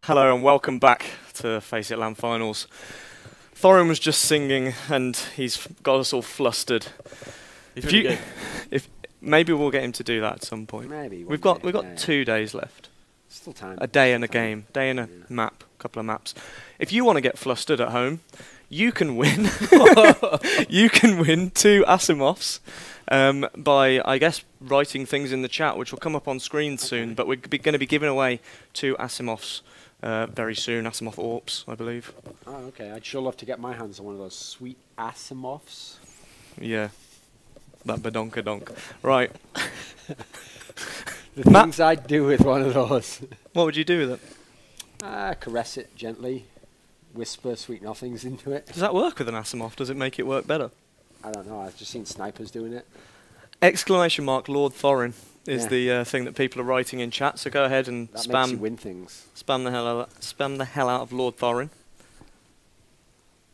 Hello and welcome back to FACEIT LAN Finals. Thorin was just singing and he's got us all flustered. He's really good. If maybe we'll get him to do that at some point. Maybe we've got 2 days left. Still time. A day and a game, day and a map, couple of maps. If you want to get flustered at home, you can win. You can win 2 Asimovs by, I guess, writing things in the chat, which will come up on screen soon. But we're going to be giving away 2 Asimovs very soon. Asimov Orps, I believe. Oh, okay. I'd sure love to get my hands on one of those sweet Asimovs. Yeah, that badonkadonk. Right. The things I'd do with one of those. What would you do with it? Caress it gently, whisper sweet nothings into it. Does that work with an Asimov? Does it make it work better? I don't know. I've just seen snipers doing it. Exclamation mark Lord Thorin is the thing that people are writing in chat. So go ahead and that makes you win things. Spam the hell out of Lord Thorin.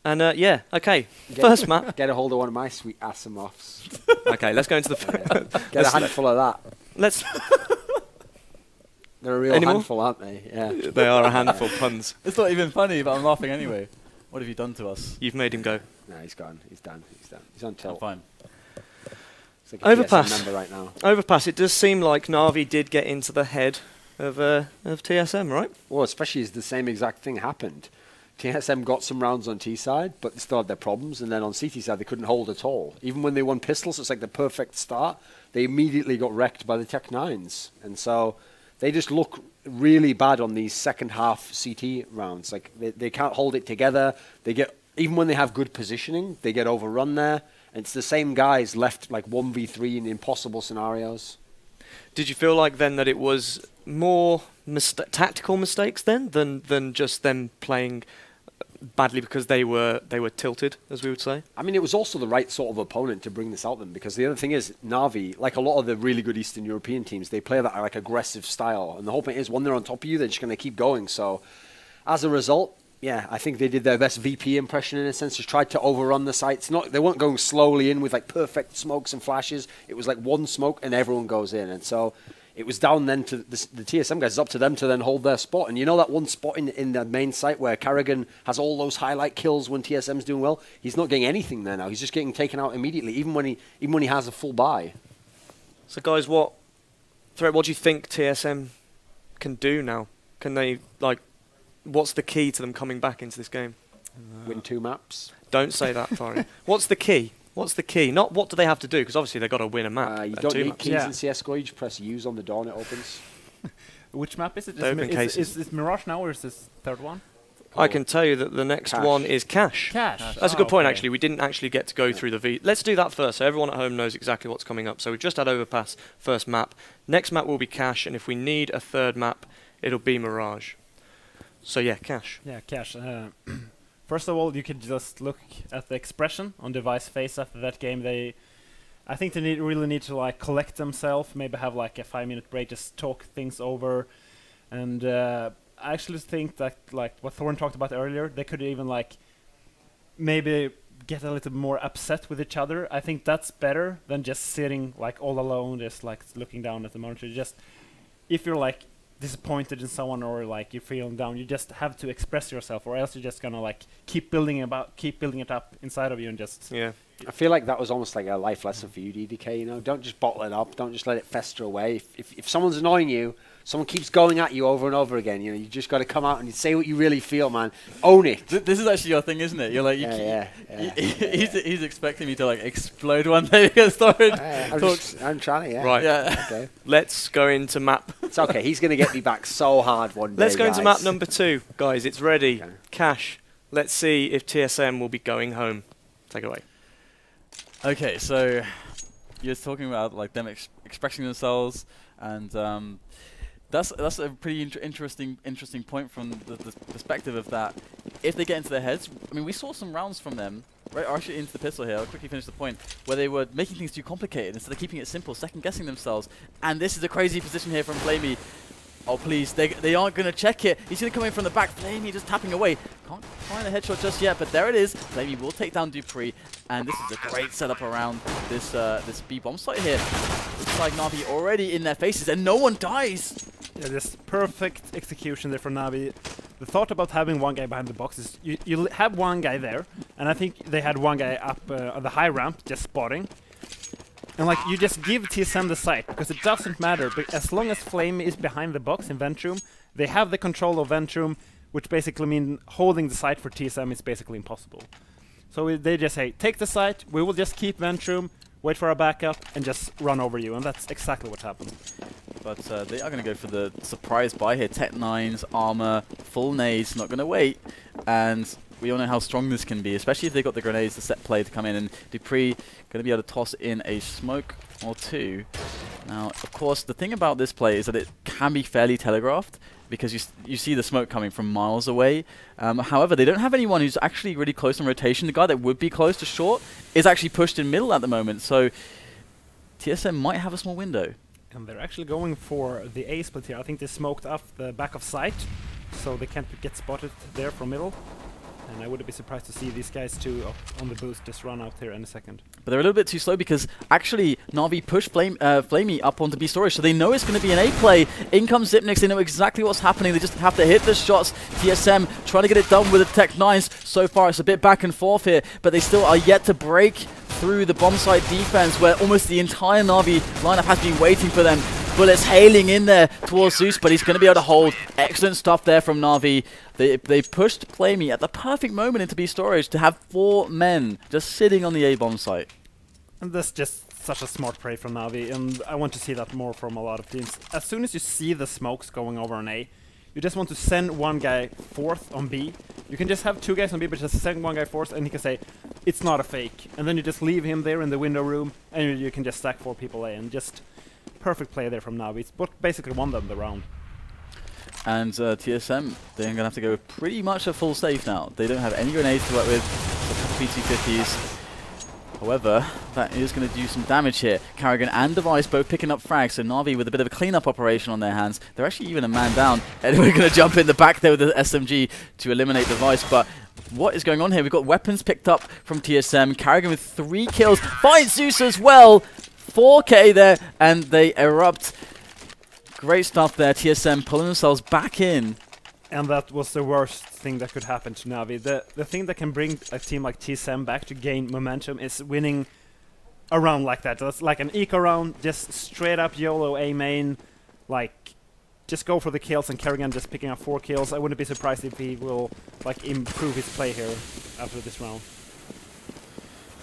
And yeah, okay. First map. Get a hold of one of my sweet Asimovs. Okay, let's go into the. Get a handful of that. Let's. They're a real handful, aren't they? Yeah. They are a handful. Puns. It's not even funny, but I'm laughing anyway. What have you done to us? You've made him go. No, he's gone. He's done. He's done. He's on tilt. I'm fine. It's like a Overpass. TSM member right now. Overpass. It does seem like Na'Vi did get into the head of TSM, right? Well, especially as the same exact thing happened. TSM got some rounds on T side, but they still had their problems. And then on CT side, they couldn't hold at all. Even when they won pistols, it's like the perfect start. They immediately got wrecked by the Tech 9s. And so they just look really bad on these second half CT rounds. Like they can't hold it together. They get, even when they have good positioning, they get overrun there. And it's the same guys left like 1v3 in impossible scenarios. Did you feel like then that it was more tactical mistakes then than just them playing badly because they were tilted, as we would say? I mean, it was also the right sort of opponent to bring this out them, because the other thing is, Na'Vi, like a lot of the really good Eastern European teams, they play that like aggressive style, and the whole point is when they're on top of you, they're just going to keep going. So as a result, yeah, I think they did their best VP impression in a sense, just tried to overrun the sites. They weren't going slowly in with like perfect smokes and flashes. It was like one smoke and everyone goes in, and so it was down then to the TSM guys. It's up to them to then hold their spot. And you know that one spot in the main site where Carrigan has all those highlight kills when TSM's doing well? He's not getting anything there now. He's just getting taken out immediately, even when he has a full buy. So guys, what do you think TSM can do now? Can they, like, what's the key to them coming back into this game? Win 2 maps. Don't say that, Thorin. What's the key? What's the key? Not what do they have to do, because obviously they've got to win a map. You don't need keys in CSGO. You just press use on the door and it opens. Which map is it? Is it Mirage now, or is this third one? I can tell you that the next one is Cash. Cash. That's a good point, actually. We didn't actually get to go through the V. Let's do that first, so everyone at home knows exactly what's coming up. So we've just had Overpass, first map. Next map will be Cash, and if we need a third map, it'll be Mirage. So yeah, Cash. Yeah, Cash. First of all, you could just look at the expression on Device face after that game. I think they really need to like collect themselves, maybe have like a 5-minute break, just talk things over. And I actually think that, like what Thorin talked about earlier, they could even like maybe get a little more upset with each other. I think that's better than just sitting like all alone, just like looking down at the monitor. Just if you're like disappointed in someone or like you're feeling down, you just have to express yourself, or else you're just gonna like keep building it up inside of you and just I feel like that was almost like a life lesson for you, DDK. You know, don't just bottle it up, don't just let it fester away. If someone's annoying you, someone keeps going at you over and over again, you know, you just got to come out and say what you really feel, man. Own it. This is actually your thing, isn't it? You're like, he's expecting me to like explode one day because I'm trying to, Right. Yeah. Okay. Let's go into map. It's okay. He's going to get me back so hard one day. Let's go into guys. map number 2, guys. It's ready. Okay. Cash. Let's see if TSM will be going home. Take it away. Okay, so you're talking about like them expressing themselves, and that's a pretty interesting point from the perspective of that. If they get into their heads, I mean, we saw some rounds from them, right? Actually, into the pistol here. I'll quickly finish the point where they were making things too complicated instead of keeping it simple, second guessing themselves. And this is a crazy position here from Flamey. Oh please, they aren't going to check it. He's going to come in from the back. Flamey just tapping away. Can't find a headshot just yet, but there it is. Flamey will take down Dupree, and this is a great setup around this this B bomb site here. Looks like Na'Vi already in their faces, and no one dies. Yeah, just perfect execution there from Na'Vi. the thought about having one guy behind the box is you have one guy there, and I think they had one guy up on the high ramp just spotting. And like you just give TSM the site because it doesn't matter. But as long as Flame is behind the box in Vent Room, they have the control of Vent Room, which basically means holding the site for TSM is basically impossible. So they just say, take the site, we will just keep Vent Room, wait for our backup, and just run over you. And that's exactly what happened. But they are going to go for the surprise buy here. Tech 9s, armor, full nades, not going to wait. And we all know how strong this can be, especially if they got the grenades, the set play to come in. And Dupree going to be able to toss in a smoke or two. Now, of course, the thing about this play is that it can be fairly telegraphed, because you see the smoke coming from miles away. However, they don't have anyone who's actually really close in rotation. The guy that would be close to short is actually pushed in middle at the moment. So TSM might have a small window. And they're actually going for the A split here. I think they smoked off the back of sight, so they can't get spotted there from middle. And I wouldn't be surprised to see these guys too on the boost just run out here in a second. But they're a little bit too slow because actually Na'Vi pushed Flamey up onto B storage, so they know it's going to be an A play. In comes Zipnix, they know exactly what's happening. They just have to hit the shots. TSM trying to get it done with the Tech 9s. So far it's a bit back and forth here, but they still are yet to break through the bomb site defense where almost the entire Na'Vi lineup has been waiting for them. Bullets hailing in there towards Zeus, but he's going to be able to hold. Excellent stuff there from Na'Vi. They pushed Flamey at the perfect moment into B storage to have 4 men just sitting on the A bomb site. And that's just such a smart play from Na'Vi, and I want to see that more from a lot of teams. As soon as you see the smokes going over on A, you just want to send one guy fourth on B. You can just have 2 guys on B, but just send one guy fourth, and he can say, it's not a fake. And then you just leave him there in the window room, and you can just stack 4 people A, and just perfect play there from Na'Vi. It's what basically won them the round. And TSM, they're going to have to go pretty much a full save now. They don't have any grenades to work with, a couple P250s. However, that is going to do some damage here. Carrigan and Device both picking up frags, so Na'Vi with a bit of a cleanup operation on their hands. They're actually even a man down. And we're going to jump in the back there with the SMG to eliminate Device. But what is going on here? We've got weapons picked up from TSM. Carrigan with 3 kills. Finds Zeus as well. 4K there, and they erupt. Great stuff there. TSM pulling themselves back in. And that was the worst thing that could happen to Na'Vi. The thing that can bring a team like TSM back to gain momentum is winning a round like that. That's like an eco round, just straight up YOLO A main, like just go for the kills, and Kerrigan just picking up 4 kills. I wouldn't be surprised if he will like improve his play here after this round.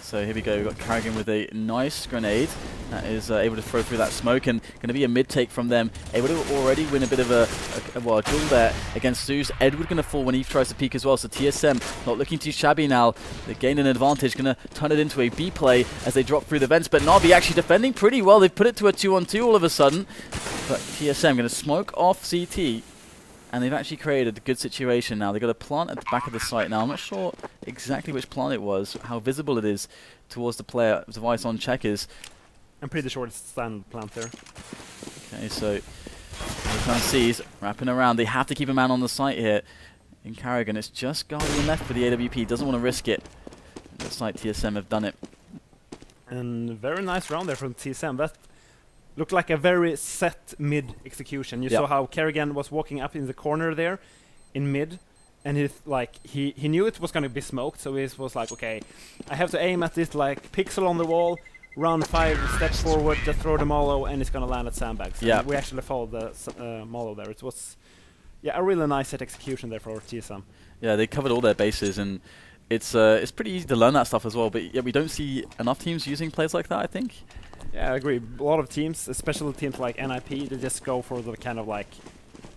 So here we go, we've got Carrigan with a nice grenade that is able to throw through that smoke, and going to be a mid-take from them. Able to already win a bit of a duel there against Zeus. Edward going to fall when he tries to peek as well, so TSM not looking too shabby now. They gained an advantage, going to turn it into a B play as they drop through the vents, but Na'Vi actually defending pretty well. They've put it to a 2-on-2 all of a sudden, but TSM going to smoke off CT. And they've actually created a good situation now. They've got a plant at the back of the site now. I'm not sure exactly which plant it was, how visible it is towards the player. Device on checkers. I'm pretty sure it's standard plant there. Okay, so here comes C's wrapping around. They have to keep a man on the site here. In Carrigan, it's just Guardian left for the AWP. Doesn't want to risk it. Looks like TSM have done it. And very nice round there from TSM. That looked like a very set mid execution. You saw how Kerrigan was walking up in the corner there in mid, and he knew it was going to be smoked, so he was like, okay, I have to aim at this like pixel on the wall, run 5 steps forward, just throw the Molo, and it's going to land at sandbags. Yeah. And we actually followed the Molo there. It was a really nice set execution there for TSM. Yeah, they covered all their bases, and it's pretty easy to learn that stuff as well, but yeah, we don't see enough teams using plays like that, I think. Yeah, I agree. A lot of teams, especially teams like NIP, they just go for the kind of like,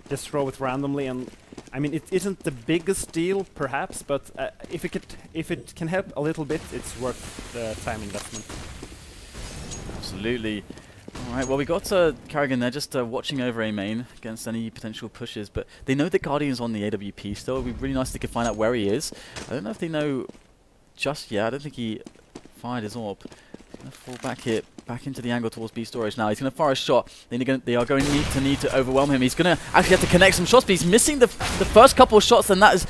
just throw it randomly. And I mean, it isn't the biggest deal, perhaps, but if it can help a little bit, it's worth the time investment. Absolutely. All right. Well, we got Carrigan there just watching over A main against any potential pushes, but they know the Guardian's on the AWP still. It'd be really nice if they could find out where he is. I don't know if they know just yet. I don't think he fired his AWP. Gonna fall back here, back into the angle towards B storage now. He's going to fire a shot. They are going to need to overwhelm him. He's going to actually have to connect some shots, but he's missing the first couple of shots, and that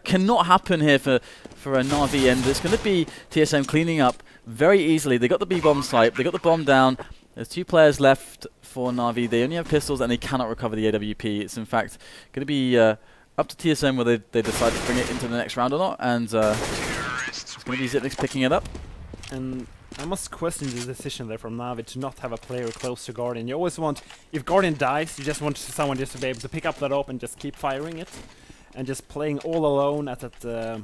cannot happen here for a Na'Vi, and it's going to be TSM cleaning up very easily. They got the B bomb site. They got the bomb down. There's 2 players left for Na'Vi. They only have pistols, and they cannot recover the AWP. It's in fact going to be up to TSM whether they decide to bring it into the next round or not, and it's going to be Zipnix picking it up. And I must question the decision there from Navi to not have a player close to Guardian. You always want, if Guardian dies, you just want someone just to be able to pick up that op and just keep firing it. And just playing all alone at that,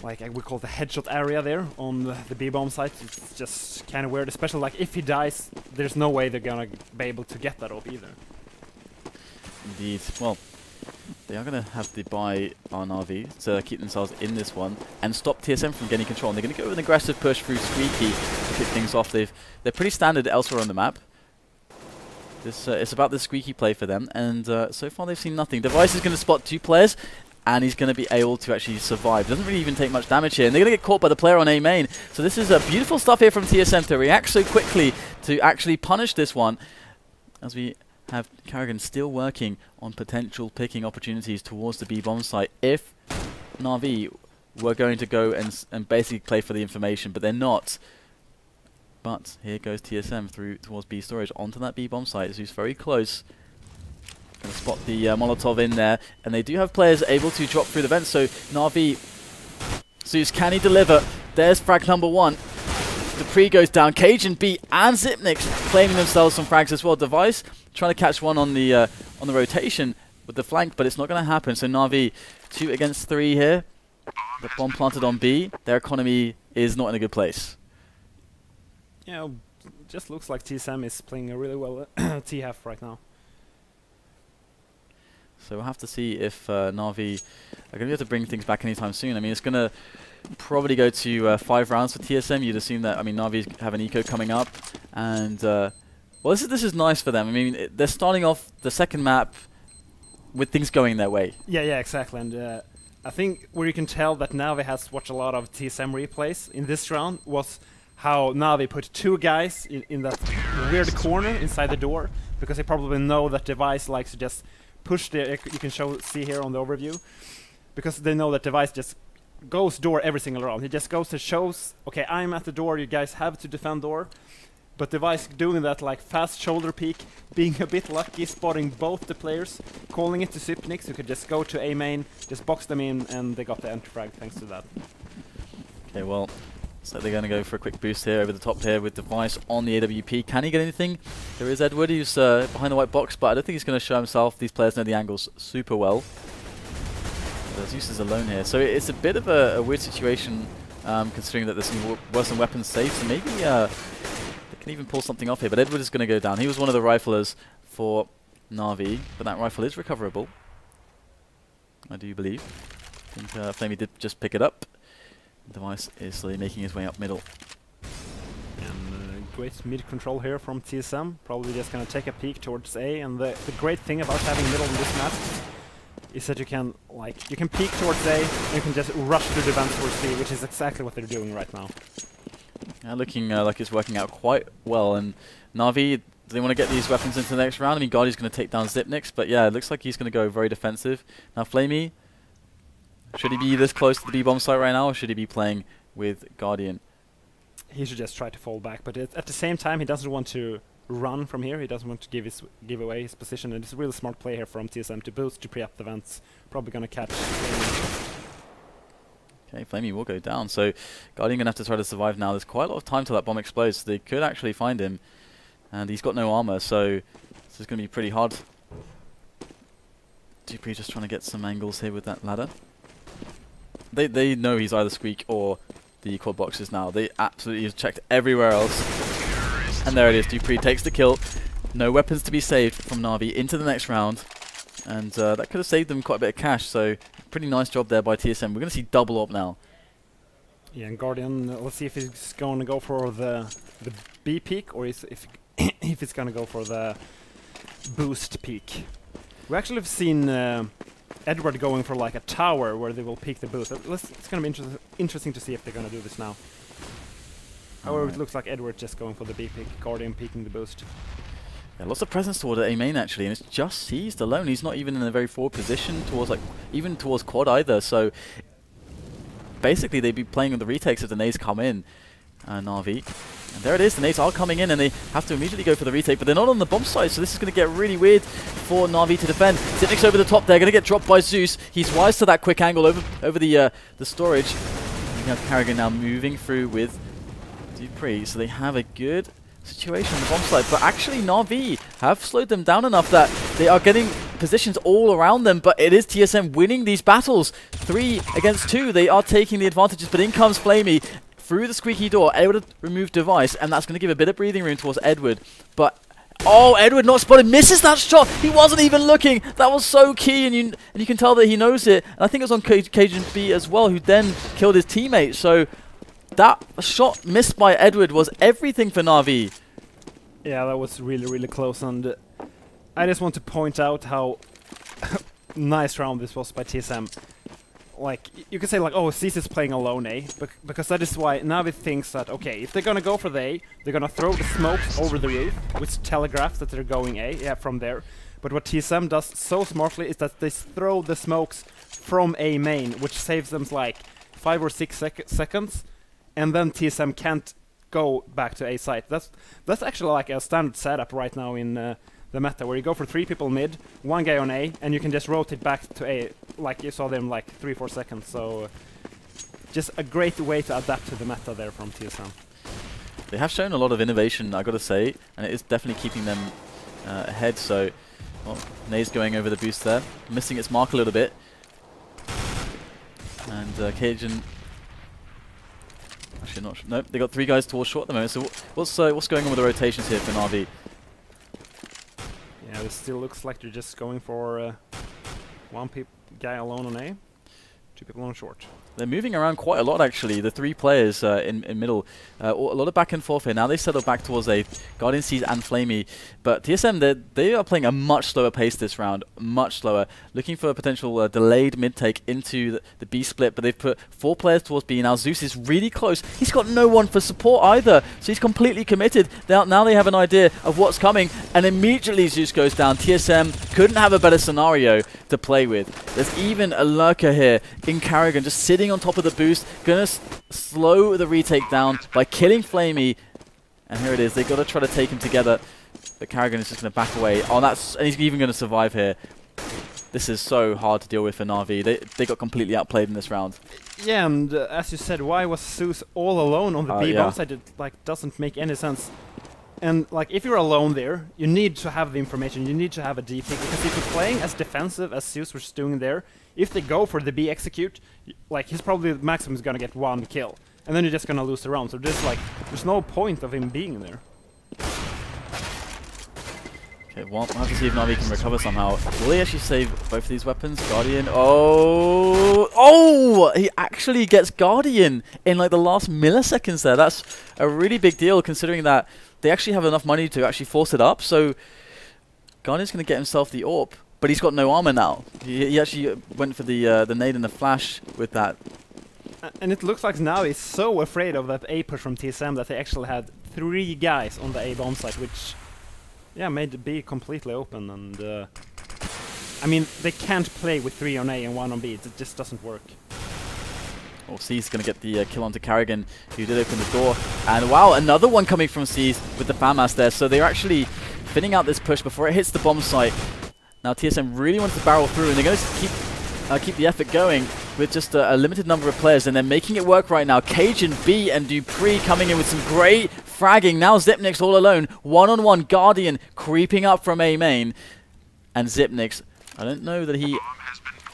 like we call it the headshot area there on the B-bomb site, it's just kind of weird. Especially like if he dies, there's no way they're gonna be able to get that op either. Indeed. Well, they are going to have to buy on RV to keep themselves in this one and stop TSM from getting control. And they're going to go with an aggressive push through Squeaky to kick things off. They're pretty standard elsewhere on the map. It's about the Squeaky play for them, and so far they've seen nothing. Device is going to spot 2 players, and he's going to be able to actually survive. Doesn't really even take much damage here, and they're going to get caught by the player on A main. So this is beautiful stuff here from TSM to react so quickly to actually punish this one, as we have Carrigan still working on potential picking opportunities towards the B-bomb site if Na'Vi were going to go and basically play for the information, but they're not. But here goes TSM through towards B storage onto that B-bomb site, who's very close. Going to spot the Molotov in there, and they do have players able to drop through the vents, so Na'Vi, Zeus, can he deliver? There's frag number 1. The pre goes down. Cage and B and Zipnix claiming themselves some frags as well. Device trying to catch one on the rotation with the flank, but it's not going to happen. So Na'Vi 2 against 3 here. The bomb planted on B. Their economy is not in a good place. Yeah, just looks like TSM is playing a really well T-half right now. So we'll have to see if Na'Vi are going to be able to bring things back anytime soon. I mean, it's going to probably go to 5 rounds for TSM. You'd assume that, I mean, Na'Vi have an eco coming up, and well, this is nice for them. I mean, they're starting off the second map with things going their way. Yeah, exactly. And I think where you can tell that Navi has watched a lot of TSM replays in this round was how Navi put 2 guys in that weird corner inside the door, because they probably know that Device likes to just push the, you can see here on the overview, because they know that Device just goes door every single round. He just goes to shows, okay, I'm at the door, you guys have to defend door. But Device doing that like fast shoulder peek, being a bit lucky, spotting both the players, calling it to Zipnix, who could just go to A main, just box them in, and they got the enter frag thanks to that. Okay, well, so they're going to go for a quick boost here over the top here with Device on the AWP. Can he get anything? There is Edward, who's behind the white box, but I don't think he's going to show himself. These players know the angles super well. Zeus is alone here, so it's a bit of a weird situation, considering that there's some worse than weapons safe, so maybe they can even pull something off here. But Edward is going to go down. He was one of the riflers for Na'Vi, but that rifle is recoverable, I do believe. I think Flamey did just pick it up. Device is slowly making his way up middle. And great mid control here from TSM, probably just going to take a peek towards A, and the great thing about having middle in this map is that you can peek towards A, and you can just rush through the vents towards B, which is exactly what they're doing right now. Yeah, looking like it's working out quite well, and Na'Vi, they want to get these weapons into the next round. I mean, Guardian's going to take down Zipnix, but yeah, it looks like he's going to go very defensive. Now Flamey, should he be this close to the B-bomb site right now, or should he be playing with Guardian? He should just try to fall back, but at the same time, he doesn't want to run from here. He doesn't want to give away his position, and it's a really smart play here from TSM to boost to pre-up the vents. Probably going to catch Flamey. Okay, Flamey will go down, so Guardian going to have to try to survive now. There's quite a lot of time till that bomb explodes, so they could actually find him, and he's got no armor, so this is going to be pretty hard. Dupree just trying to get some angles here with that ladder. They know he's either Squeak or the quad boxes now. They absolutely have checked everywhere else. And there it is. Dupree takes the kill. No weapons to be saved from Na'Vi into the next round. And that could have saved them quite a bit of cash. So pretty nice job there by TSM. We're going to see double up now. Yeah, and Guardian, let's see if he's going to go for the B peak, or if it's going to go for the boost peak. We actually have seen Edward going for like a tower where they will peak the boost. It's going to be interesting to see if they're going to do this now. However, it looks like Edward just going for the B peak, Guardian peaking the boost. Yeah, lots of presence toward A main actually, and it's just seized alone. He's not even in a very forward position towards even towards quad either. So basically, they'd be playing with the retakes if the nades come in. Na'Vi. And there it is, the nades are coming in and they have to immediately go for the retake, but they're not on the bomb site, so this is going to get really weird for Na'Vi to defend. Zipnik's over the top there, going to get dropped by Zeus. He's wise to that quick angle over the storage. We have Karrigan now moving through with Dupree, so they have a good situation on the bomb site, but actually Na'Vi have slowed them down enough that they are getting positions all around them, but it is TSM winning these battles. 3 against 2, they are taking the advantages, but in comes Flamey through the squeaky door, able to remove device, and that's going to give a bit of breathing room towards Edward. But oh, Edward not spotted, misses that shot. He wasn't even looking. That was so key, and you can tell that he knows it. And I think it was on Cajun B as well, who then killed his teammate. So that shot missed by Edward was everything for Na'Vi. Yeah, that was really, really close, and I just want to point out how nice round this was by TSM. Like, you could say like, oh, Cease is playing alone A, because that is why Na'Vi thinks that, okay, if they're gonna go for the A, they're gonna throw the smokes over the roof, which telegraphs that they're going A, yeah, from there. But what TSM does so smartly is that they throw the smokes from A main, which saves them like 5 or 6 seconds, and then TSM can't go back to A site. That's actually like a standard setup right now in the meta, where you go for 3 people mid, 1 guy on A, and you can just rotate back to A, like you saw them like 3-4 seconds. So just a great way to adapt to the meta there from TSM. They have shown a lot of innovation, I gotta say, and it is definitely keeping them ahead. So, well, Nae's going over the boost there, missing its mark a little bit, and Cajun. Actually, not. Nope, they got 3 guys towards short at the moment. So what's going on with the rotations here for Na'Vi? Yeah, it still looks like they're just going for 1 guy alone on A, 2 people on short. They're moving around quite a lot, actually. The 3 players in middle. A lot of back and forth here. Now they settle back towards A. Guardian Seas and Flamey. But TSM, they are playing a much slower pace this round. Much slower. Looking for a potential delayed mid-take into the B split. But they've put 4 players towards B. Now Zeus is really close. He's got no one for support either. So he's completely committed. Now they have an idea of what's coming. And immediately Zeus goes down. TSM couldn't have a better scenario to play with. There's even a lurker here in Karrigan just sitting on top of the boost, gonna slow the retake down by killing Flamey, and here it is. They gotta try to take him together, but Karrigan is just gonna back away. Oh, and he's even gonna survive here. This is so hard to deal with for Na'Vi. They got completely outplayed in this round. Yeah, and as you said, why was Zeus all alone on the B bomb side? It like doesn't make any sense. And like, if you're alone there, you need to have the information. You need to have a DP, because if you're playing as defensive as Zeus was doing there, if they go for the B execute, like he's probably maximum is gonna get 1 kill, and then you're just gonna lose the round. So just like, there's no point of him being there. Okay, we'll have to see if Na'Vi can recover somehow. Will he actually save both of these weapons? Guardian. Oh, he actually gets Guardian in like the last milliseconds there. That's a really big deal, considering that they actually have enough money to actually force it up. So Guardian's going to get himself the AWP, but he's got no armor now. He actually went for the nade and the flash with that. And it looks like now he's so afraid of that A push from TSM that they actually had 3 guys on the A bomb site, which, yeah, made the B completely open. And I mean, they can't play with 3 on A and 1 on B. It just doesn't work. Oh, C's going to get the kill onto Karrigan, who did open the door. And wow, another one coming from C's with the FAMAS there. So they're actually thinning out this push before it hits the bomb site. Now TSM really wants to barrel through, and they're going to keep the effort going with just a limited number of players, and they're making it work right now. Cajun B and Dupree coming in with some great fragging. Now Zipnik's all alone. 1-on-1 Guardian creeping up from A main. And Zipnik's, I don't know that he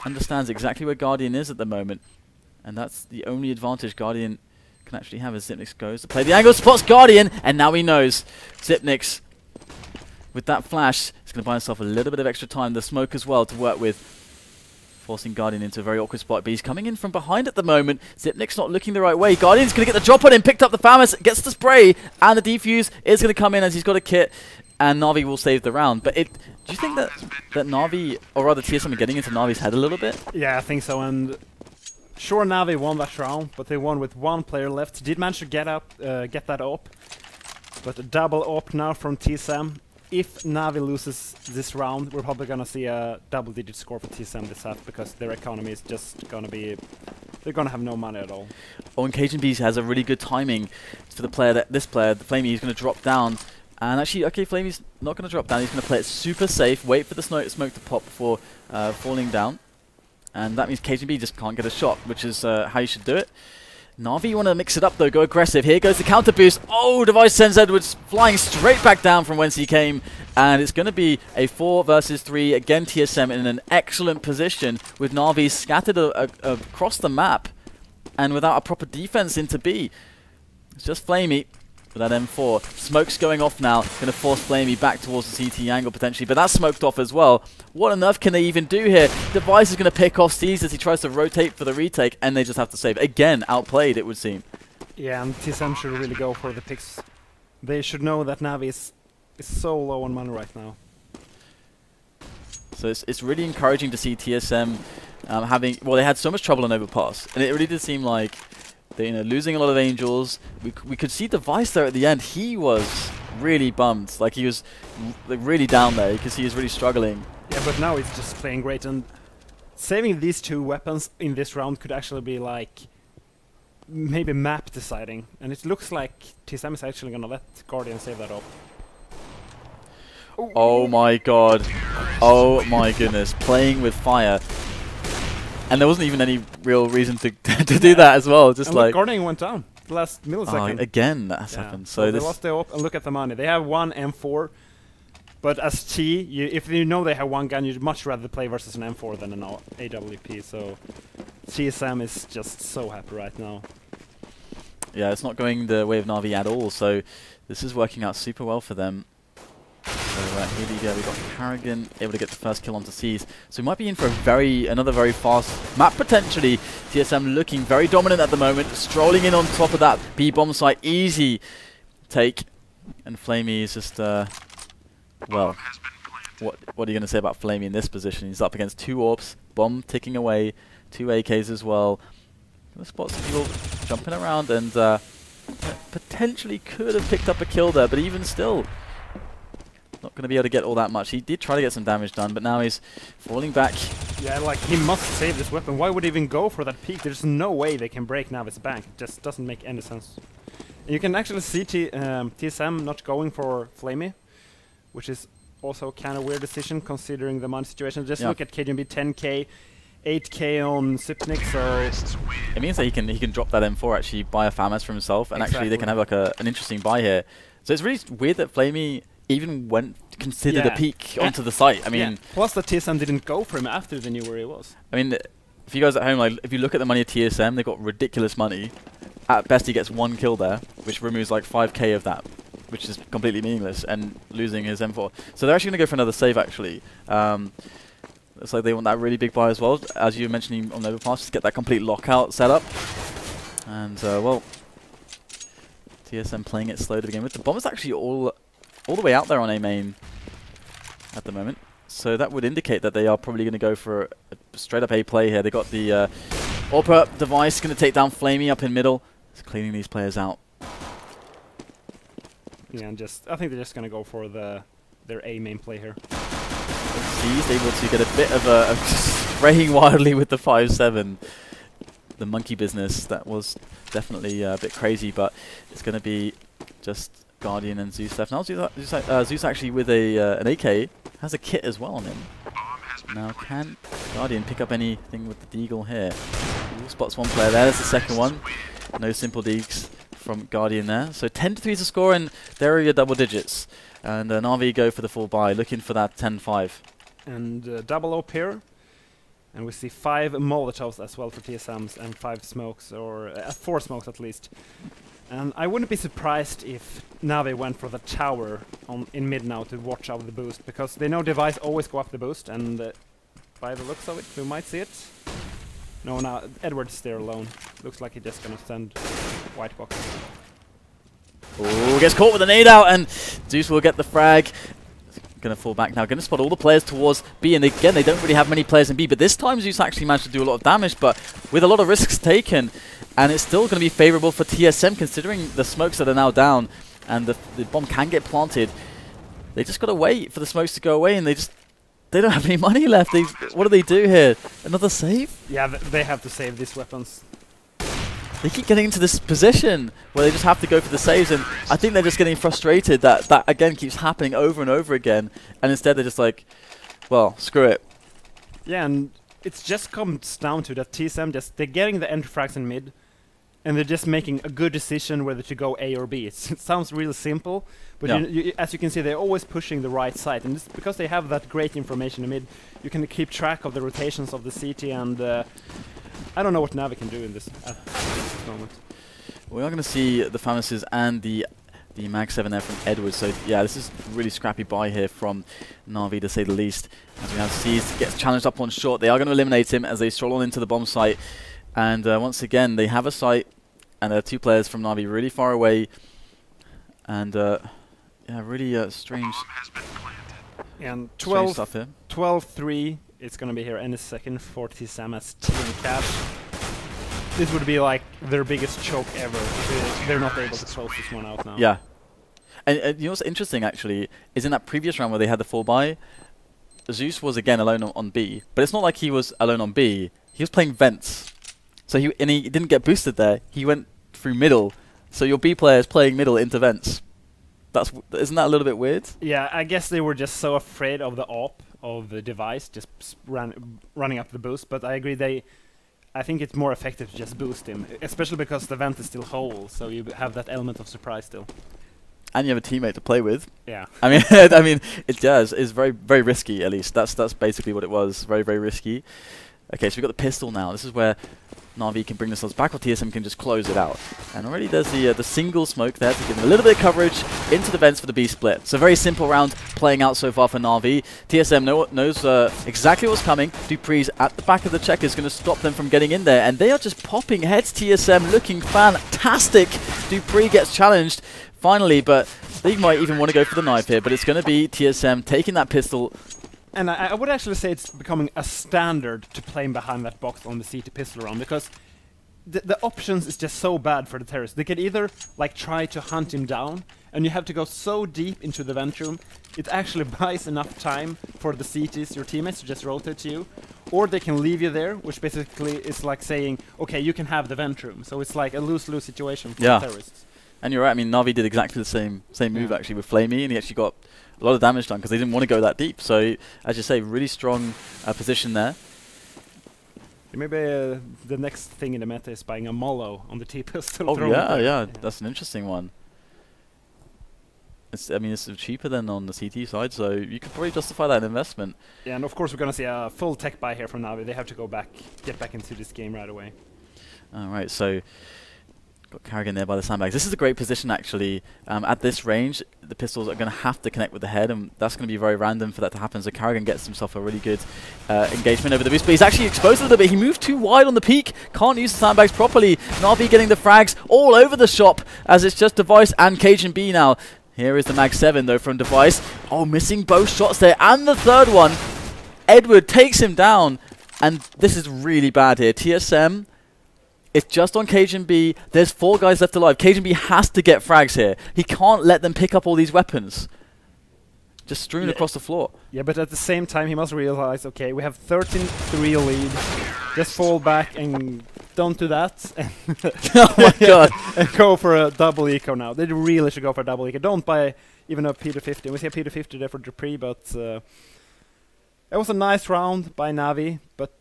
understands exactly where Guardian is at the moment. And that's the only advantage Guardian can actually have as Zipnix goes to play the angle, spots Guardian, and now he knows. Zipnix, with that flash, is going to buy himself a little bit of extra time. The smoke as well to work with, forcing Guardian into a very awkward spot. But he's coming in from behind at the moment. Zipnik's not looking the right way. Guardian's going to get the drop on him, picked up the FAMAS, gets the spray, and the defuse is going to come in as he's got a kit, and Na'Vi will save the round. But do you think that Na'Vi, or rather TSM, are getting into Na'Vi's head a little bit? Yeah, I think so. And sure, Na'Vi won that round, but they won with 1 player left. Did manage to get that up, but a double up now from TSM. If Na'Vi loses this round, we're probably gonna see a double-digit score for TSM this half, because their economy is just gonna be they're gonna have no money at all. Oh, and Cajun has a really good timing for the player the Flamey, he's going to drop down. And actually, okay, Flamey's not going to drop down. He's going to play it super safe, wait for the smoke to pop before falling down. And that means Cajun just can't get a shot, which is how you should do it. Na'Vi, you want to mix it up though, go aggressive. Here goes the counter boost. Oh, Device sends Edwards flying straight back down from whence he came. And it's going to be a 4 versus 3. Again, TSM in an excellent position with Na'Vi scattered across the map and without a proper defense into B. It's just Flamey with that M4. Smoke's going off now, going to force Flamey back towards the CT angle potentially, but that's smoked off as well. What on earth can they even do here? Device is going to pick off Steez as he tries to rotate for the retake, and they just have to save. Again, outplayed, it would seem. Yeah, and TSM should really go for the picks. They should know that Navi is so low on money right now. So it's really encouraging to see TSM having... Well, they had so much trouble on overpass, and it really did seem like they're losing a lot of Angels. We could see Device there at the end. He was really bummed. Like, he was really down there. You could see he was really struggling. Yeah, but now he's just playing great, and saving these 2 weapons in this round could actually be like maybe map deciding, and it looks like TSM is actually gonna let Guardian save that up. Oh my god. Oh my goodness. Playing with fire. And there wasn't even any real reason to do that as well. Just and like Guardian went down the last millisecond. Again, that's happened. So they lost their op, and look at the money. They have 1 M4, but as T, if you know they have 1 gun, you'd much rather play versus an M4 than an AWP. So TSM is just so happy right now. Yeah, it's not going the way of Na'Vi at all. So this is working out super well for them. So here we go, we've got Harrigan able to get the first kill onto C's. So we might be in for another very fast map potentially. TSM looking very dominant at the moment, strolling in on top of that B-bomb site, easy take. And Flamey is just, well, what are you going to say about Flamey in this position? He's up against 2 AWPs, bomb ticking away, 2 AKs as well. Gonna spot some people jumping around and potentially could have picked up a kill there, but even still, not going to be able to get all that much. He did try to get some damage done, but now he's falling back. Yeah, like, he must save this weapon. Why would he even go for that peak? There's no way they can break Navi's bank. It just doesn't make any sense. And you can actually see TSM not going for Flamey, which is also kind of weird decision considering the money situation. Just look at KGB 10k, 8k on Sipnik, so... It means that he can drop that M4, actually buy a FAMAS for himself, and actually they can have like an interesting buy here. So it's really weird that Flamey even considered a peek onto the site. I mean, plus the TSM didn't go for him after they knew where he was. I mean, if you guys at home, like, if you look at the money of TSM, they've got ridiculous money. At best, he gets 1 kill there, which removes like 5k of that, which is completely meaningless, and losing his M4. So they're actually going to go for another save, actually. Looks like they want that really big buy as well, as you were mentioning on Overpass, just get that complete lockout set up. And, well, TSM playing it slow to begin with. The bomb is actually all the way out there on A main at the moment. So that would indicate that they are probably going to go for a straight up A play here. They got the Opera Device going to take down Flamey up in middle. Just cleaning these players out. Yeah, and I think they're just going to go for their A main play here. He's able to get a bit of a spraying wildly with the 5-7. The monkey business, that was definitely a bit crazy, but it's going to be just Guardian and Zeus left. Now Zeus actually with an AK has a kit as well on him. Now can Guardian pick up anything with the Deagle here? Ooh, spots 1 player there, that's the second one. No simple deags from Guardian there. So 10-3 is the score, and there are your double digits. And Na'Vi go for the full buy, looking for that 10-5. And double op here. And we see 5 Molotovs as well for TSMs, and 5 smokes, or 4 smokes at least. And I wouldn't be surprised if Navi went for the tower in mid now to watch out the boost, because they know Device always go up the boost, and by the looks of it, we might see it. No, now Edward's there alone. Looks like he's just gonna send white box. Oh, gets caught with a nade out, and Zeus will get the frag. Going to fall back now, going to spot all the players towards B, and again, they don't really have many players in B, but this time Zeus actually managed to do a lot of damage, but with a lot of risks taken, and it's still going to be favourable for TSM considering the smokes that are now down, and the bomb can get planted. They just got to wait for the smokes to go away, and they don't have any money left. What do they do here? Another save? Yeah, they have to save these weapons. they keep getting into this position where they just have to go for the saves, and I think they're just getting frustrated that that again keeps happening over and over again, and instead they're just like, well, screw it. Yeah, and it just comes down to that TSM they're getting the entry frags in mid, and they're just making a good decision whether to go A or B. It sounds really simple, but Yeah. as you can see, they're always pushing the right side, and because they have that great information in mid, you can keep track of the rotations of the CT, and I don't know what Navi can do in this at this moment. We are going to see the Pharmacies and the Mag 7 there from Edwards. So yeah, this is really scrappy buy here from Na'Vi, to say the least. As we have Seized gets challenged up on short, they are going to eliminate him as they stroll on into the bomb site. And once again, they have a site, and there are two players from Na'Vi really far away. And yeah, really strange. And Strange stuff here. 12-3, it's going to be here any second for TSM as T and Cash. This would be like their biggest choke ever if they're not able to close this one out now. Yeah. And you know what's interesting, actually, is in that previous round where they had the 4-buy, Zeus was again alone on B. But it's not like he was alone on B. He was playing vents. So he didn't get boosted there. He went through middle. So your B player is playing middle into vents. Isn't that a little bit weird? Yeah, I guess they were just so afraid of the AWP of the device, just running up the boost. But I agree, I think it's more effective to just boost him, especially because the vent is still whole, so you have that element of surprise still. And you have a teammate to play with. Yeah. I mean, I mean, it does. It's very, very risky. At least that's basically what it was. Very, very risky. Okay, so we've got the pistol now. This is where Na'Vi can bring themselves back, or TSM can just close it out. And already there's the single smoke there to give them a little bit of coverage into the vents for the B split. So very simple round playing out so far for Na'Vi. TSM knows exactly what's coming. Dupree's at the back of the check is going to stop them from getting in there, and they are just popping heads. TSM looking fantastic. Dupree gets challenged finally, but they might even want to go for the knife here, but it's going to be TSM taking that pistol. And I would actually say it's becoming a standard to playing behind that box on the CT pistol round, because the options is just so bad for the terrorists. They could either like try to hunt him down, and you have to go so deep into the vent room, it actually buys enough time for the CTs, your teammates, to just rotate to you, or they can leave you there, which basically is like saying, okay, you can have the vent room. So it's like a lose-lose situation for the terrorists. And you're right, I mean, Na'Vi did exactly the same move actually with Flamey, and he actually got a lot of damage done because they didn't want to go that deep. So, as you say, really strong position there. Maybe the next thing in the meta is buying a Mollo on the T-pistol. Oh yeah, that's an interesting one. I mean, it's cheaper than on the CT side, so you could probably justify that investment. Yeah, and of course we're going to see a full tech buy here from Na'Vi. They have to get back into this game right away. Alright, so got Carrigan there by the sandbags. This is a great position, actually. At this range, the pistols are going to have to connect with the head, and that's going to be very random for that to happen. So Carrigan gets himself a really good engagement over the boost, but he's actually exposed a little bit. He moved too wide on the peak, can't use the sandbags properly. Na'Vi getting the frags all over the shop, as it's just Device and Cajun B now. Here is the Mag 7, though, from Device. Oh, missing both shots there, and the third one. Edward takes him down, and this is really bad here. TSM, it's just on Cajun B. There's 4 guys left alive. Cajun B has to get frags here. He can't let them pick up all these weapons. Just strewn across the floor. Yeah, but at the same time, he must realize, okay, we have 13-3 lead. Just fall back and don't do that. Oh my god. And go for a double eco now. They really should go for a double eco. Don't buy even a P250. We see a P250 there for Dupree, but it was a nice round by Na'Vi, but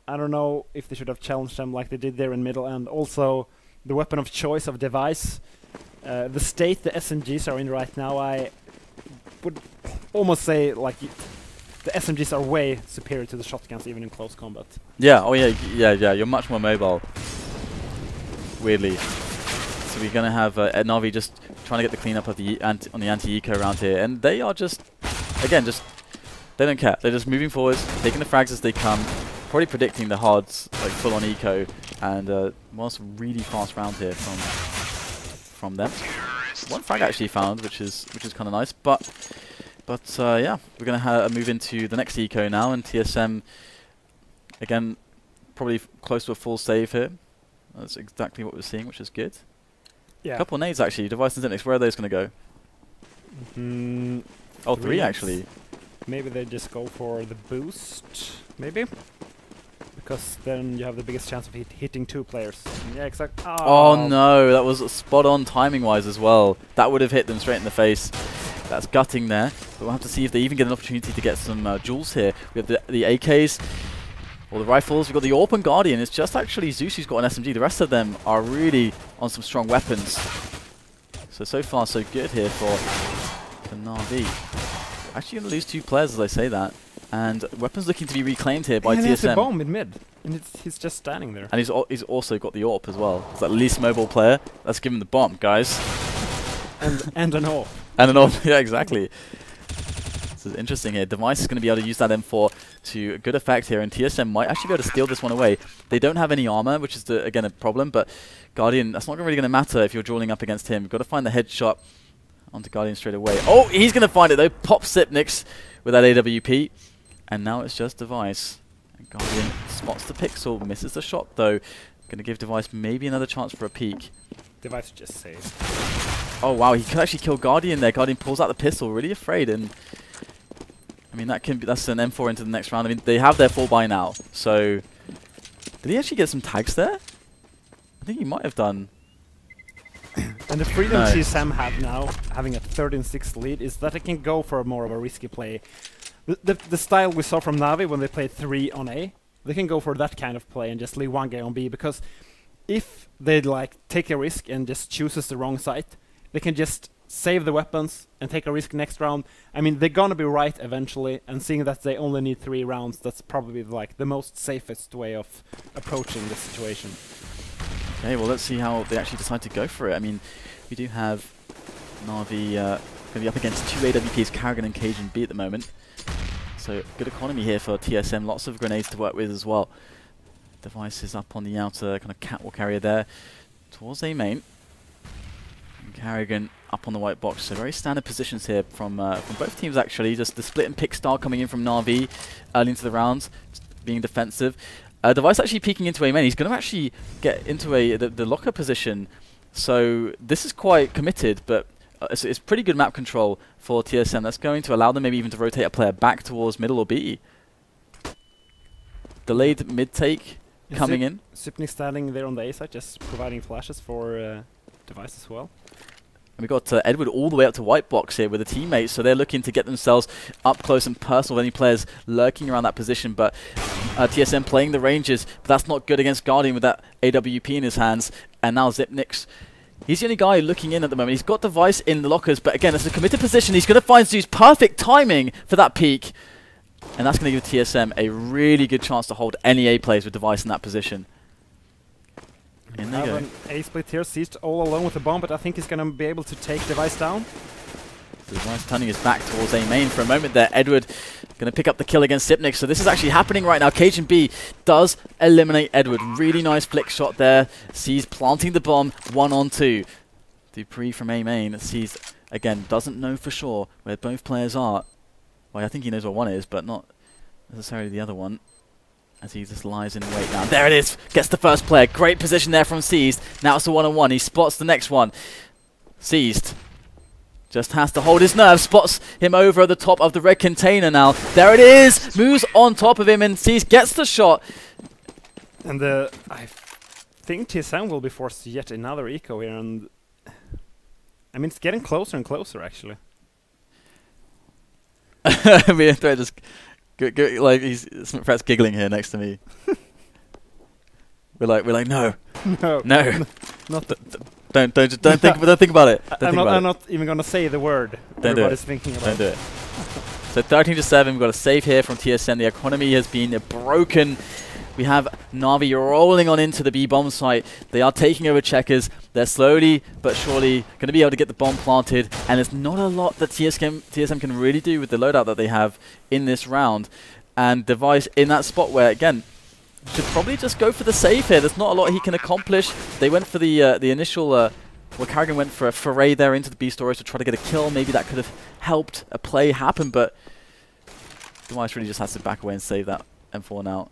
I don't know if they should have challenged them like they did there in middle, and also the weapon of choice of Device. The state the SMGs are in right now, I would almost say like the SMGs are way superior to the shotguns even in close combat. Yeah, oh yeah, you're much more mobile. Weirdly. So we're going to have Na'Vi just trying to get the cleanup of the on the anti-eco around here, and they are just, again, they don't care. They're just moving forwards, taking the frags as they come, probably predicting the hards, like full-on eco, and was really fast round here from them. One frag actually found, which is kind of nice, but yeah, we're gonna move into the next eco now, and TSM again probably close to a full save here. That's exactly what we're seeing, which is good. Yeah, a couple of nades actually. Device and Zenix, where are those gonna go? Oh, 3 actually. Maybe they just go for the boost, maybe? because then you have the biggest chance of hitting 2 players. Yeah, exactly. Oh no, that was spot on timing-wise as well. That would have hit them straight in the face. That's gutting there. But we'll have to see if they even get an opportunity to get some jewels here. We have the AKs, or the rifles. We've got the AWP and Guardian. It's just actually Zeus who's got an SMG. The rest of them are really on some strong weapons. So far so good here for Na'Vi. Actually going to lose 2 players as I say that. And weapons looking to be reclaimed here by TSM. He has a bomb in mid, and he's just standing there. And he's also got the AWP as well. It's that least mobile player. Let's give him the bomb, guys. and an AWP. And an AWP, yeah, exactly. This is interesting here. Device is going to be able to use that M4 to good effect here, and TSM might actually be able to steal this one away. They don't have any armor, which is, again, a problem, but Guardian, that's not really going to matter if you're dueling up against him. You've got to find the headshot onto Guardian straight away. Oh, he's going to find it, though. Pops Sipnix with that AWP. And now it's just Device. And Guardian spots the pixel, misses the shot though. Going to give Device maybe another chance for a peek. Device just saved. Oh wow, he could actually kill Guardian there. Guardian pulls out the pistol, really afraid. And I mean, that's an M4 into the next round. I mean, they have their 4 by now. So, did he actually get some tags there? I think he might have done. And the freedom TSM have now, having a 13-6 lead, is that they can go for more of a risky play. The style we saw from Na'Vi when they played 3 on A, they can go for that kind of play and just leave 1 guy on B, because if they like take a risk and just chooses the wrong site, they can just save the weapons and take a risk next round. I mean, they're gonna be right eventually, and seeing that they only need 3 rounds, that's probably like the most safest way of approaching the situation. Okay, well let's see how they actually decide to go for it. I mean, we do have Na'Vi going to be up against 2 AWPs, Karrigan and Cajun B at the moment. So good economy here for TSM, lots of grenades to work with as well. Device is up on the outer kind of catwalk area there towards A main. And Karrigan up on the white box. So very standard positions here from both teams actually. Just the split and pick style coming in from Na'Vi early into the rounds, being defensive. Device actually peeking into A main. He's going to actually get into the locker position. So this is quite committed, but it's pretty good map control for TSM. That's going to allow them maybe even to rotate a player back towards middle or B. Delayed mid take coming in. Sipnix standing there on the A side, just providing flashes for Device as well. And we got Edward all the way up to white box here with a teammate, so they're looking to get themselves up close and personal with any players lurking around that position. But TSM playing the ranges, but that's not good against Guardian with that AWP in his hands. And now Zipnix, he's the only guy looking in at the moment. He's got Device in the lockers, but again, it's a committed position. He's going to find Zeus. Perfect timing for that peek. And that's going to give TSM a really good chance to hold any A plays with Device in that position. In they go. An A split here, Seized all alone with the bomb, but I think he's going to be able to take Device down. Device turning his back towards A main for a moment there. Edward going to pick up the kill against Sipnix. So this is actually happening right now. Cajun B does eliminate Edward. Really nice flick shot there. Sees planting the bomb 1-on-2. Dupree from A main. Sees, again, doesn't know for sure where both players are. Well, I think he knows where one is, but not necessarily the other one. As he just lies in wait now. There it is. Gets the first player. Great position there from Seized. Now it's a 1-on-1. He spots the next one. Seized just has to hold his nerve. Spots him over at the top of the red container now. There it is. Moves on top of him and Seized gets the shot. And I think TSM will be forced to yet another eco here. And I mean, it's getting closer and closer actually. I mean, they're just like he's perhaps giggling here next to me. We're like no, no, not. Don't think about it. I'm not even gonna say the word. Everybody's thinking about. Don't do it. So 13-7, we've got a save here from TSM. The economy has been broken. We have Na'Vi rolling on into the B bomb site. They are taking over checkers. They're slowly but surely going to be able to get the bomb planted. And there's not a lot that TSM can really do with the loadout that they have in this round. And Device in that spot where, again, should probably just go for the save here. There's not a lot he can accomplish. They went for the initial... well, Karrigan went for a foray there into the B storage to try to get a kill. Maybe that could have helped a play happen, but Device really just has to back away and save that M4 now.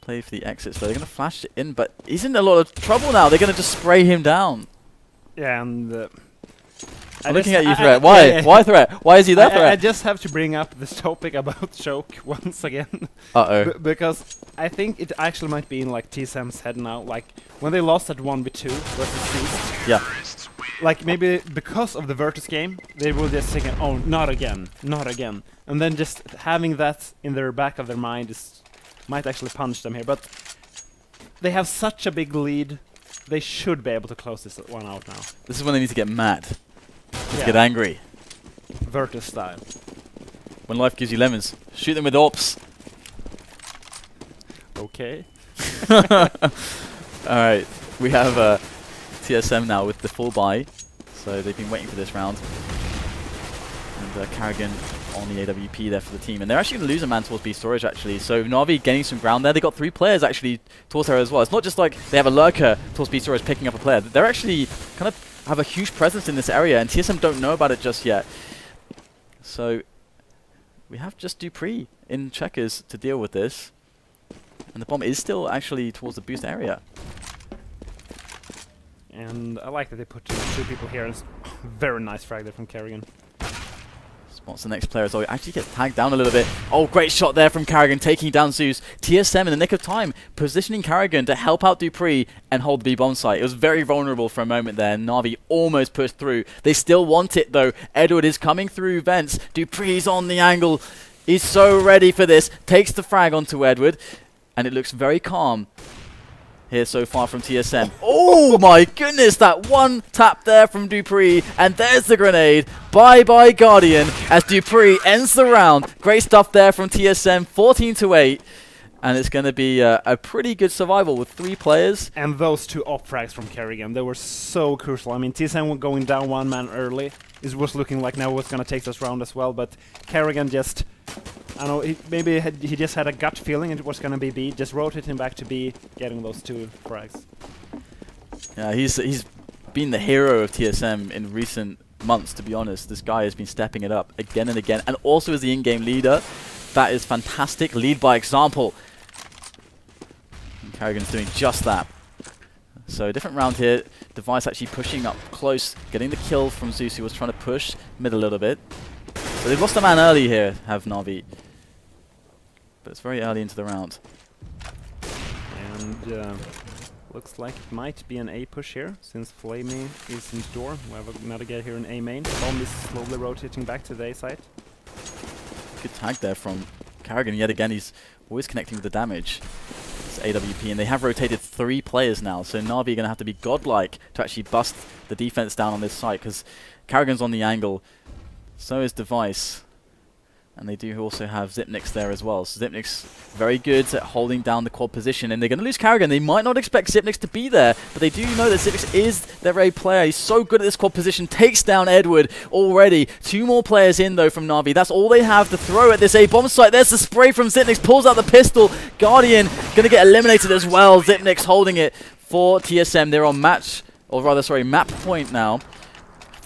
Play for the exit, so they're going to flash it in, but he's in a lot of trouble now. They're going to just spray him down. Yeah, and I'm looking at you, Threat. Why? Yeah. Why Threat? Why is he there, I Threat? just have to bring up this topic about choke once again. Uh-oh. Because I think it actually might be in like TSM's head now. Like when they lost at 1v2 versus Feast. Yeah. Like maybe because of the Virtus game, they will just think, oh, not again, not again. And then just having that in their back of their mind might actually punish them here. But they have such a big lead. They should be able to close this one out now. This is when they need to get mad. Yeah. Get angry. Virtus style. When life gives you lemons, shoot them with AWPs. Okay. Alright, we have TSM now with the full buy. So they've been waiting for this round. And Carrigan on the AWP there for the team. And they're actually going to lose a man towards B storage actually. So Na'Vi gaining some ground there. They got 3 players actually towards her as well. It's not just like they have a lurker towards B storage picking up a player. They're actually kind of have a huge presence in this area, and TSM don't know about it just yet. So we have just Dupree in checkers to deal with this. And the bomb is still actually towards the boost area. And I like that they put 2 people here. And very nice frag there from Carrigan. Spots the next player as well. He actually gets tagged down a little bit. Oh, great shot there from Carrigan, taking down Zeus. TSM in the nick of time, positioning Carrigan to help out Dupree and hold the B-bomb site. It was very vulnerable for a moment there. Na'Vi almost pushed through. They still want it though. Edward is coming through vents. Dupree's on the angle. He's so ready for this. Takes the frag onto Edward. And it looks very calm here so far from TSM. Oh my goodness, that one tap there from Dupree, and there's the grenade. Bye-bye Guardian as Dupree ends the round. Great stuff there from TSM, 14-8. And it's going to be a pretty good survival with 3 players. And those 2 op frags from Carrigan, they were so crucial. I mean, TSM were going down 1 man early. It was looking like now was going to take this round as well, but Carrigan just... I don't know, he just had a gut feeling it was going to be B, just rotated him back to B, getting those 2 frags. Yeah, he's been the hero of TSM in recent months, to be honest. This guy has been stepping it up again and again, and also as the in-game leader. That is fantastic. Lead by example. And Carrigan's doing just that. So a different round here. Device actually pushing up close, getting the kill from Zeus, who was trying to push mid a little bit. So they've lost a man early here, have Na'Vi. But it's very early into the round. And looks like it might be an A push here, since Flamey is in the door. We have another guy here in A main. Bomb is slowly rotating back to the A side. Good tag there from Carrigan. Yet again, he's always connecting with the damage. It's AWP, and they have rotated 3 players now, so Na'Vi are going to have to be godlike to actually bust the defense down on this site, because Carrigan's on the angle. So is Device. And they do also have Zipnix there as well. So Zipnix very good at holding down the quad position. And they're going to lose Carrigan. They might not expect Zipnix to be there, but they do know that Zipnix is their A player. He's so good at this quad position. Takes down Edward already. 2 more players in though from Na'Vi. That's all they have to throw at this A bomb site. There's the spray from Zipnix. Pulls out the pistol. Guardian going to get eliminated as well. Zipnix holding it for TSM. They're on map point now.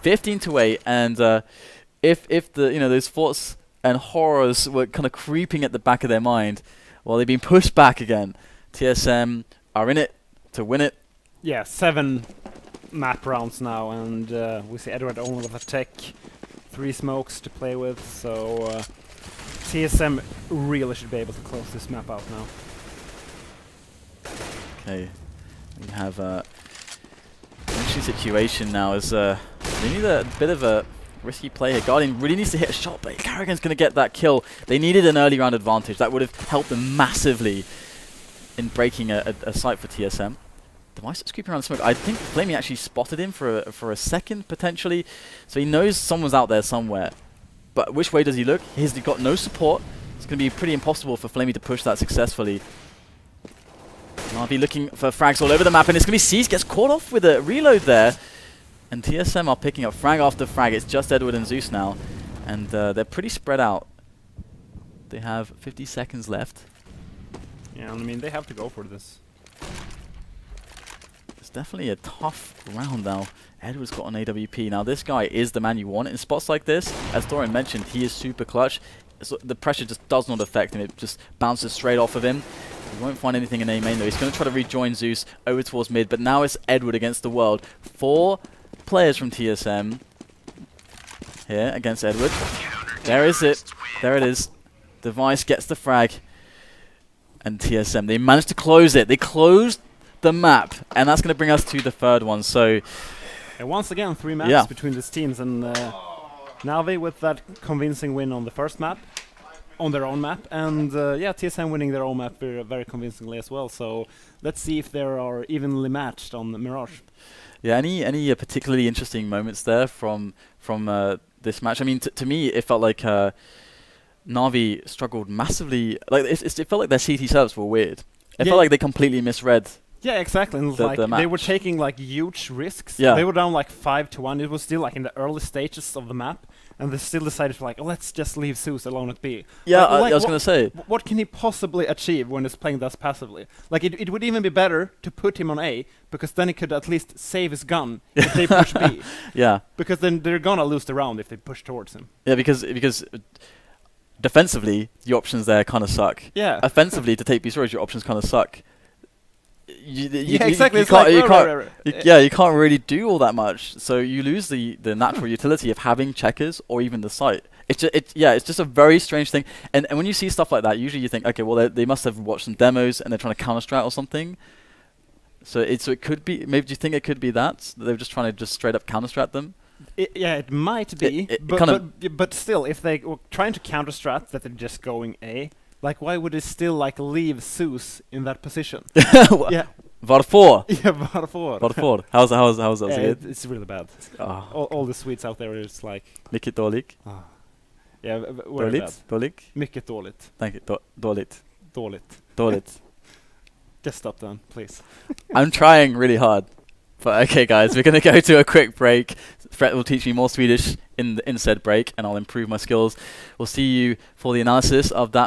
15-8. And if the those thoughts and horrors were kind of creeping at the back of their mind, well, they've been pushed back again. TSM are in it to win it. Yeah, 7 map rounds now, and we see Edward only with a tech, 3 smokes to play with, so TSM really should be able to close this map out now. Okay, we have an interesting situation now as they need a bit of a risky play here. Guardian really needs to hit a shot, but Carrigan's going to get that kill. They needed an early round advantage. That would have helped them massively in breaking a site for TSM. Device is creeping around the smoke. I think Flamey actually spotted him for a second, potentially. So he knows someone's out there somewhere. But which way does he look? He's got no support. It's going to be pretty impossible for Flamey to push that successfully. Na'Vi looking for frags all over the map, and it's going to be Seas gets caught off with a reload there. And TSM are picking up frag after frag. It's just Edward and Zeus now. And they're pretty spread out. They have 50 seconds left. Yeah, I mean, they have to go for this. It's definitely a tough round now. Edward's got an AWP. Now, this guy is the man you want in spots like this. As Dorian mentioned, he is super clutch. So the pressure just does not affect him. It just bounces straight off of him. He won't find anything in A main, though. He's going to try to rejoin Zeus over towards mid. But now it's Edward against the world. 4 players from TSM here against Edward. There is it. There it is. Device gets the frag. And TSM, they managed to close it. They closed the map. And that's going to bring us to the third one. So, and once again, 3 maps between these teams. And Navi with that convincing win on the first map, on their own map. And yeah, TSM winning their own map very, very convincingly as well. So let's see if they are evenly matched on the Mirage. Yeah, any particularly interesting moments there from this match? I mean, to me, it felt like Na'Vi struggled massively. Like it felt like their CT setups were weird. It felt like they completely misread. Yeah, exactly. And like they were taking like huge risks. Yeah. They were down like 5-1. It was still like in the early stages of the map, and they still decided to like, oh, let's just leave Zeus alone at B. Yeah, like, I was gonna say. What can he possibly achieve when he's playing thus passively? Like it would even be better to put him on A, because then he could at least save his gun if they push B. Yeah. Because then they're gonna lose the round if they push towards him. Yeah, because defensively, your options there kind of suck. Yeah. Offensively, to take B storage, your options kind of suck. Exactly. You can't really do all that much. So you lose the natural utility of having checkers or even the site. It's just a very strange thing. And when you see stuff like that, usually you think, okay, well they must have watched some demos and they're trying to counter strat or something. So it could be. Maybe do you think it could be that they're just trying to just straight up counter strat them? Yeah, it might be. But still, if they were trying to counter strat that they're just going A. Like, why would they still like leave Zeus in that position? Yeah. Varför. Yeah, varför. Varför. How's that? Yeah, it's really bad. Oh. All the Swedes out there is like. Mycket dåligt. Yeah, very bad. Dåligt. Mycket dåligt. Thank you. Dåligt. Dåligt. Just stop then, please. I'm trying really hard. But okay, guys, we're going to go to a quick break. Fred will teach me more Swedish in said break, and I'll improve my skills. We'll see you for the analysis of that